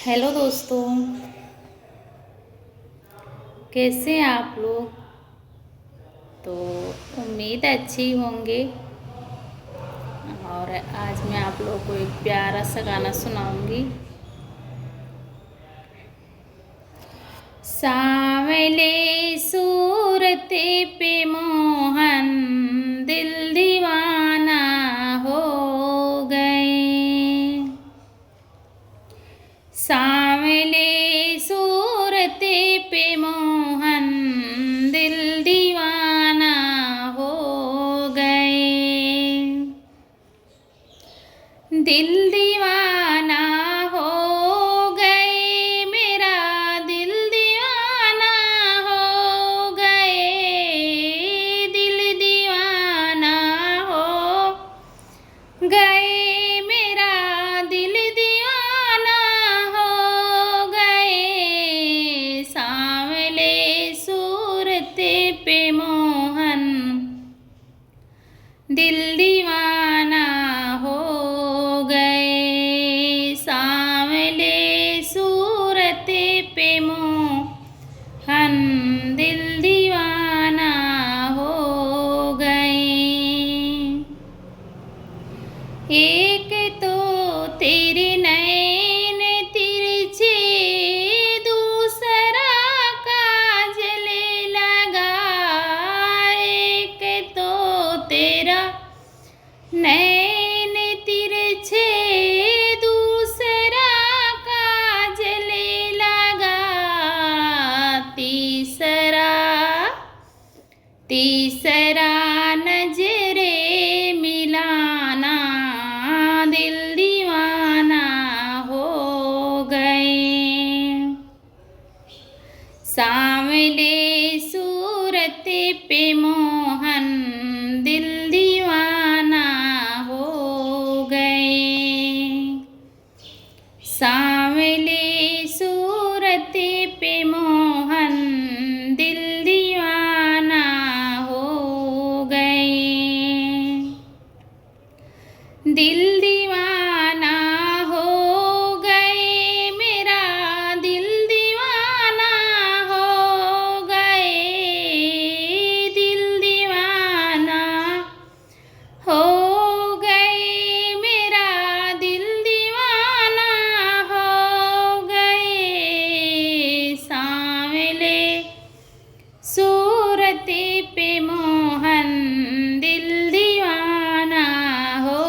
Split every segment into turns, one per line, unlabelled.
Hello दोस्तों, कैसे हैं आप लोग। तो उम्मीद है अच्छी होंगे। और आज मैं आप लोगों को एक प्यारा सा गाना सुनाऊंगी। सांवले सूरते पे मोहन दिल दीवाना हो गए। सांवले सूरते पे मोहन दिल दीवाना हो गए। दिल दीवाना हो गए, मेरा दिल दीवाना हो गए। दिल दीवाना हो गए, मेरा दिल दीवाना हो गए। सांवले सूरते पे मोहन दिल दीवाना हो गए। सांवले सूरते पे मोहन दिल दीवाना हो गए। एक तो तेरे नैन तिरछे, दूसरा काजल लगा। एक तो तेरा नैन तिरछे, दूसरा काजल लगा। तीसरा नजरे मिलाना, दिल दीवाना हो गए। सांवले सूरते पे मोहन दिल दीवाना हो गए। सांवले सूरते पे मोहन दिल दीवाना हो गए। दिल दीवाना हो गए, मेरा दिल दीवाना हो गए। दिल दीवाना हो गए, मेरा दिल दीवाना हो गए। सांवले सूरते पे मोहन दिल दीवाना हो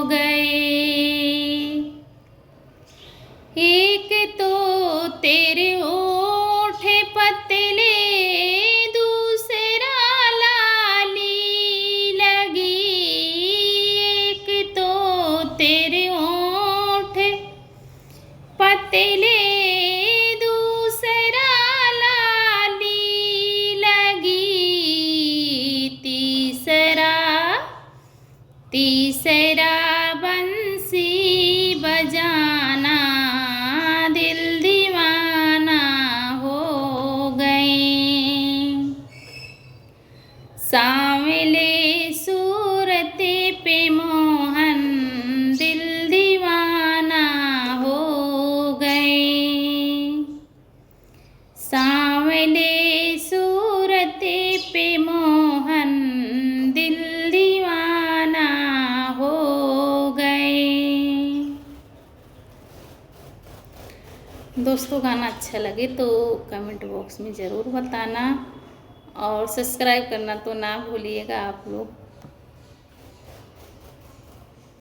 गए। एक तो तेरे होठ पतले, दूसरा लाली लगी। एक तो तेरे होठ पतले, दूसरा लाली लगी। तीसरा बंसी बजाना, दिल दीवाना हो गए। सांवले सूरते पे मोहन दिल दीवाना हो गए। सांवले सूरते पे मोहन दिल दीवाना हो गए। दोस्तों, गाना अच्छा लगे तो कमेंट बॉक्स में ज़रूर बताना और सब्सक्राइब करना तो ना भूलिएगा आप लोग।